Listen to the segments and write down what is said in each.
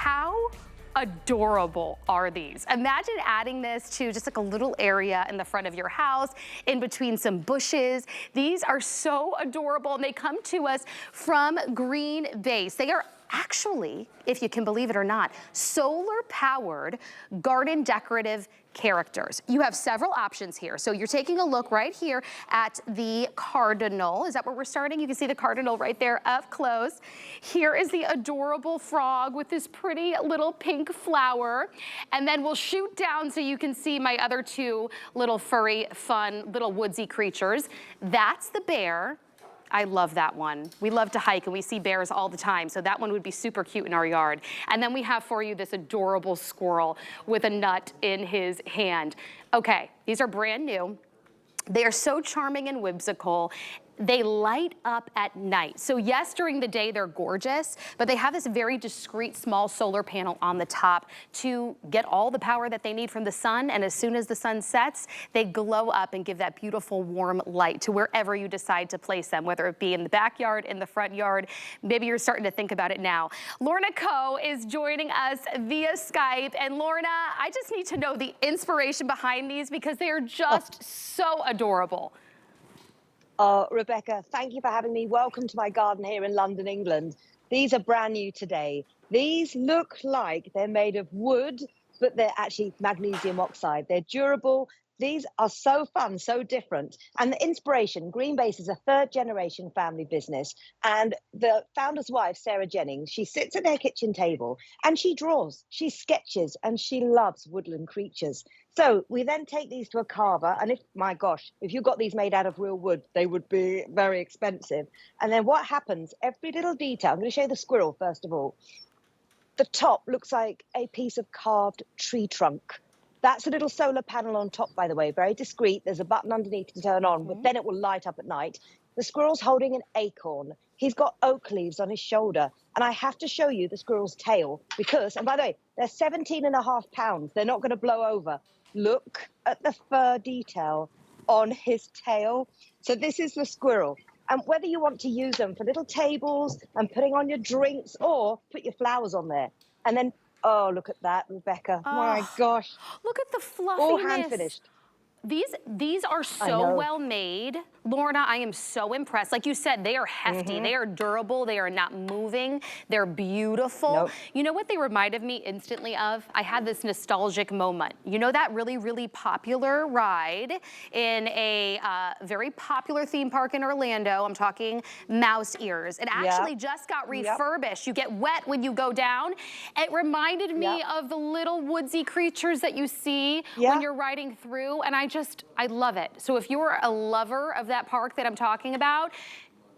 How adorable are these? Imagine adding this to just like a little area in the front of your house, in between some bushes. These are so adorable, and they come to us from GreanBase. They are actually, if you can believe it or not, solar-powered garden decorative characters. You have several options here. So you're taking a look right here at the Cardinal. Is that where we're starting? You can see the Cardinal right there up close. Here is the adorable frog with this pretty little pink flower. And then we'll shoot down so you can see my other two little furry, fun, little woodsy creatures. That's the bear. I love that one. We love to hike and we see bears all the time, so that one would be super cute in our yard. And then we have for you this adorable squirrel with a nut in his hand. Okay, these are brand new. They are so charming and whimsical. They light up at night. So yes, during the day they're gorgeous, but they have this very discreet small solar panel on the top to get all the power that they need from the sun. And as soon as the sun sets, they glow up and give that beautiful warm light to wherever you decide to place them, whether it be in the backyard, in the front yard. Maybe you're starting to think about it now. Lorna Coe is joining us via Skype. And Lorna, I just need to know the inspiration behind these because they are just so adorable. Rebecca, thank you for having me. Welcome to my garden here in London, England. These are brand new today. These look like they're made of wood, but they're actually magnesium oxide. They're durable. These are so fun, so different. And the inspiration, GreanBase is a third-generation family business. And the founder's wife, Sarah Jennings, she sits at their kitchen table and she draws, she sketches, and she loves woodland creatures. So we then take these to a carver. And my gosh, if you got these made out of real wood, they would be very expensive. And then what happens, every little detail, I'm going to show you the squirrel, first of all. The top looks like a piece of carved tree trunk. That's a little solar panel on top, by the way, very discreet. There's a button underneath to turn on, but then it will light up at night. The squirrel's holding an acorn. He's got oak leaves on his shoulder. And I have to show you the squirrel's tail because, and by the way, they're 17.5 pounds. They're not going to blow over. Look at the fur detail on his tail. So this is the squirrel. And whether you want to use them for little tables and putting on your drinks or put your flowers on there. And then, oh, look at that, Rebecca. Oh, my gosh. Look at the fluffiness. All hand finished. These are so well made. Lorna, I am so impressed. Like you said, they are hefty, they are durable, they are not moving, they're beautiful. You know what they reminded me instantly of? I had this nostalgic moment. You know that really, really popular ride in a very popular theme park in Orlando? I'm talking Mouse Ears. It actually just got refurbished. You get wet when you go down. It reminded me of the little woodsy creatures that you see when you're riding through, and I love it. So if you're a lover of that park that I'm talking about,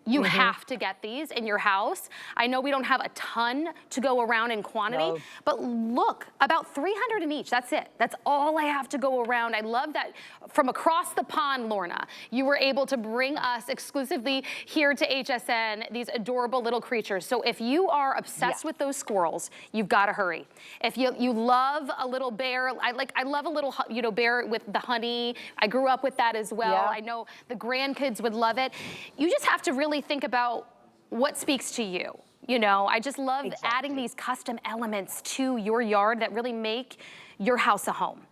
you have to get these in your house. I know we don't have a ton to go around in quantity, but look, about 300 in each, that's it. That's all I have to go around. I love that from across the pond, Lorna, you were able to bring us exclusively here to HSN, these adorable little creatures. So if you are obsessed with those squirrels, you've got to hurry. If you love a little bear, I love a little, bear with the honey. I grew up with that as well. I know the grandkids would love it. You just have to really think about what speaks to you. You know, I just love adding these custom elements to your yard that really make your house a home.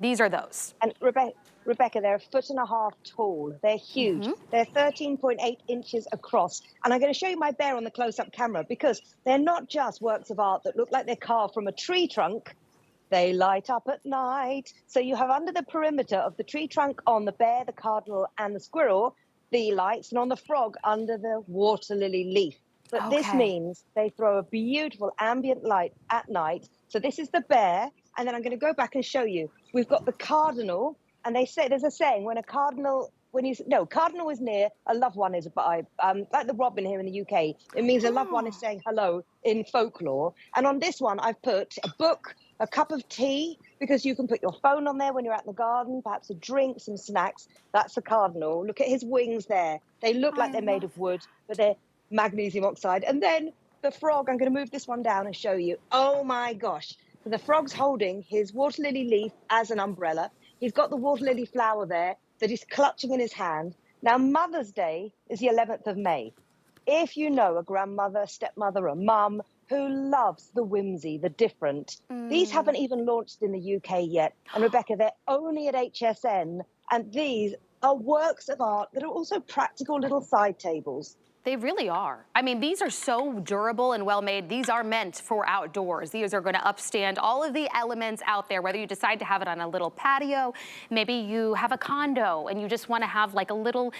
These are those. And Rebecca, they're 1.5 feet tall. They're huge. They're 13.8 inches across. And I'm going to show you my bear on the close-up camera because they're not just works of art that look like they're carved from a tree trunk. They light up at night. So you have under the perimeter of the tree trunk on the bear, the cardinal, and the squirrel, the lights, and on the frog under the water lily leaf. But this means they throw a beautiful ambient light at night. So this is the bear, and then I'm going to go back and show you. We've got the cardinal, and they say there's a saying when a cardinal, cardinal is near, a loved one is by. Like the robin here in the UK, it means a loved one is saying hello in folklore. And on this one, I've put a book, a cup of tea, because you can put your phone on there when you're out in the garden, perhaps a drink, some snacks. That's the cardinal. Look at his wings there. They look like they're made of wood, but they're magnesium oxide. And then the frog, I'm going to move this one down and show you. Oh my gosh. So the frog's holding his water lily leaf as an umbrella. He's got the water lily flower there that he's clutching in his hand. Now, Mother's Day is the 11th of May. If you know a grandmother, stepmother, a mum who loves the whimsy, the different. These haven't Mm. even launched in the UK yet. And Rebecca, they're only at HSN. And these are works of art that are also practical little side tables. They really are. I mean, these are so durable and well made. These are meant for outdoors. These are going to upstand all of the elements out there, whether you decide to have it on a little patio, maybe you have a condo and you just want to have like a little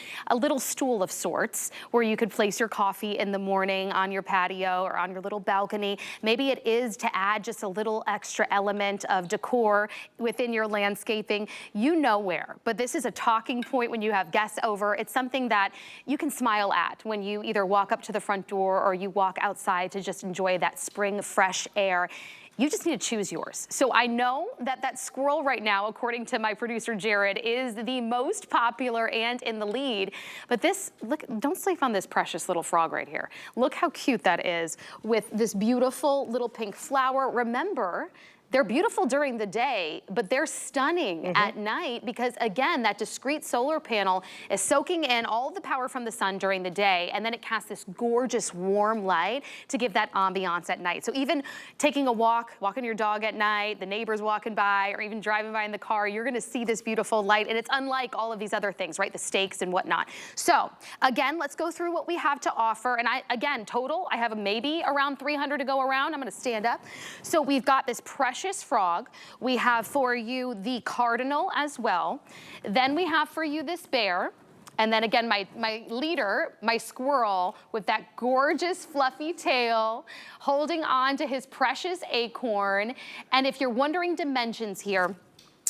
stool of sorts where you could place your coffee in the morning on your patio or on your little balcony. Maybe it is to add just a little extra element of decor within your landscaping. You know where, but this is a talking point when you have guests over. It's something that you can smile at when you either walk up to the front door or you walk outside to just enjoy that spring fresh air. You just need to choose yours. So I know that that squirrel right now, according to my producer Jared, is the most popular and in the lead. But this, look, don't sleep on this precious little frog right here. Look how cute that is with this beautiful little pink flower. Remember, they're beautiful during the day, but they're stunning at night because, again, that discrete solar panel is soaking in all the power from the sun during the day, and then it casts this gorgeous warm light to give that ambiance at night. So even taking a walk, walking your dog at night, the neighbors walking by, or even driving by in the car, you're gonna see this beautiful light, and it's unlike all of these other things, right? The stakes and whatnot. So again, let's go through what we have to offer. And again, total, I have maybe around 300 to go around. I'm gonna stand up. So we've got this precious frog. We have for you the cardinal as well. Then we have for you this bear. And then again, my leader, my squirrel, with that gorgeous fluffy tail, holding on to his precious acorn. And if you're wondering dimensions here,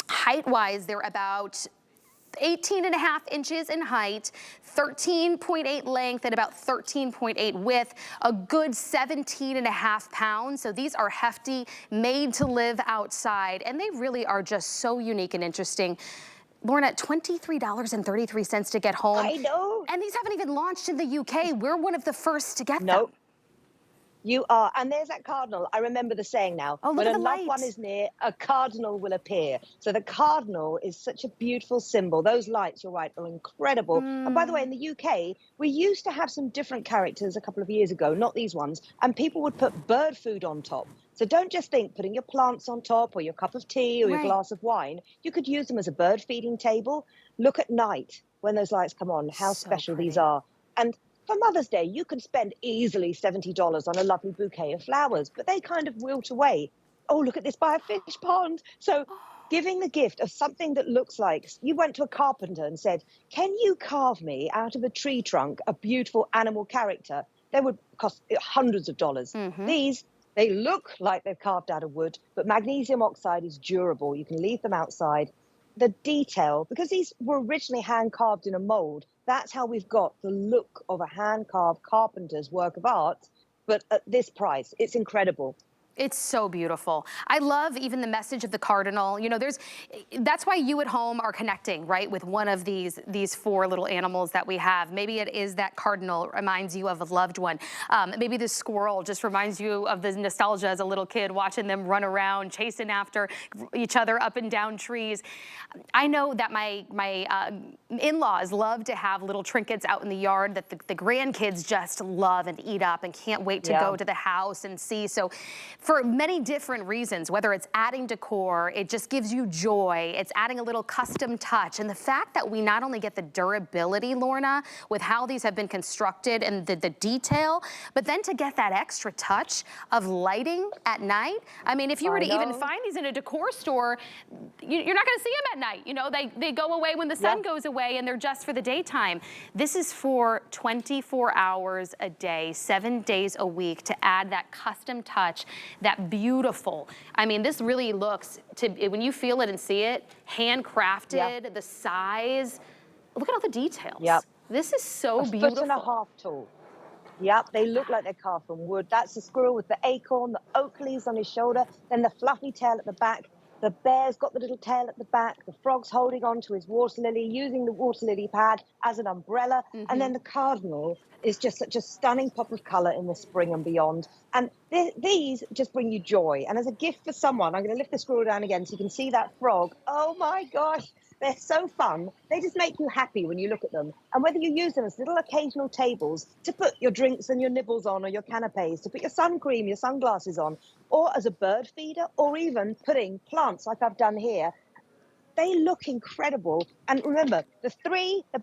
height-wise, they're about 18.5 inches in height, 13.8 length, and about 13.8 width, a good 17.5 pounds. So these are hefty, made to live outside, and they really are just so unique and interesting. Lorna, $23.33 to get home. I know. And these haven't even launched in the UK. We're one of the first to get Nope. them. You are. And there's that cardinal. I remember the saying now. Oh, look When at a the loved one light. is near, a cardinal will appear. So the cardinal is such a beautiful symbol. Those lights, you're right, are incredible. And by the way, in the UK, we used to have some different characters a couple of years ago, not these ones, and people would put bird food on top. So don't just think putting your plants on top or your cup of tea or your Right. glass of wine. You could use them as a bird feeding table. Look at night when those lights come on, how So special these pretty. are. And for Mother's Day, you could spend easily $70 on a lovely bouquet of flowers, but they kind of wilt away. Oh, look at this by a fish pond. So giving the gift of something that looks like you went to a carpenter and said, can you carve me out of a tree trunk a beautiful animal character? They would cost hundreds of dollars. These, they look like they're carved out of wood, but magnesium oxide is durable. You can leave them outside. The detail, because these were originally hand carved in a mold, that's how we've got the look of a hand carved carpenter's work of art. But at this price, it's incredible. It's so beautiful. I love even the message of the cardinal. You know, that's why you at home are connecting, right, with one of these four little animals that we have. Maybe it is that cardinal reminds you of a loved one. Maybe the squirrel just reminds you of the nostalgia as a little kid, watching them run around, chasing after each other up and down trees. I know that my in-laws love to have little trinkets out in the yard that the grandkids just love and eat up and can't wait to go to the house and see. So for many different reasons, whether it's adding decor, it just gives you joy, it's adding a little custom touch. And the fact that we not only get the durability, Lorna, with how these have been constructed and the detail, but then to get that extra touch of lighting at night. I mean, if you were to even find these in a decor store, you're not gonna see them at night. You know, they go away when the sun goes away and they're just for the daytime. This is for 24 hours a day, 7 days a week to add that custom touch, that beautiful. I mean, this really looks, when you feel it and see it, handcrafted, the size. Look at all the details. This is so beautiful. 1.5 feet tall. Yep, they look like they're carved from wood. That's the squirrel with the acorn, the oak leaves on his shoulder, then the fluffy tail at the back. The bear's got the little tail at the back. The frog's holding on to his water lily, using the water lily pad as an umbrella. And then the cardinal is just such a stunning pop of color in the spring and beyond. And these just bring you joy. And as a gift for someone, I'm going to lift the squirrel down again so you can see that frog. Oh my gosh. They're so fun. They just make you happy when you look at them. And whether you use them as little occasional tables to put your drinks and your nibbles on, or your canapes, to put your sun cream, your sunglasses on, or as a bird feeder, or even putting plants like I've done here, they look incredible. And remember, the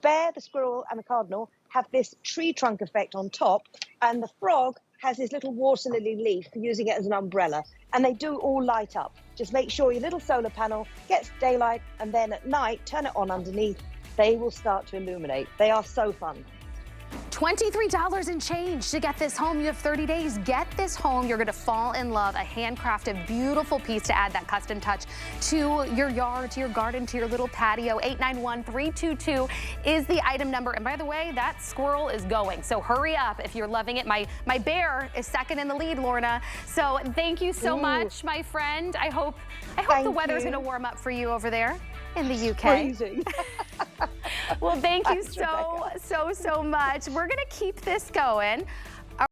bear, the squirrel, and the cardinal have this tree trunk effect on top, and the frog has this little water lily leaf for using it as an umbrella, and they do all light up. Just make sure your little solar panel gets daylight, and then at night, turn it on underneath. They will start to illuminate. They are so fun. $23 and change to get this home. You have 30 days. Get this home. You're going to fall in love. A handcrafted, beautiful piece to add that custom touch to your yard, to your garden, to your little patio. 891-322 is the item number. And by the way, that squirrel is going. So hurry up if you're loving it. My bear is second in the lead, Lorna. So thank you so much, my friend. I hope the weather's going to warm up for you over there in the UK. Freezing. Well, thank you so much. We're going to keep this going.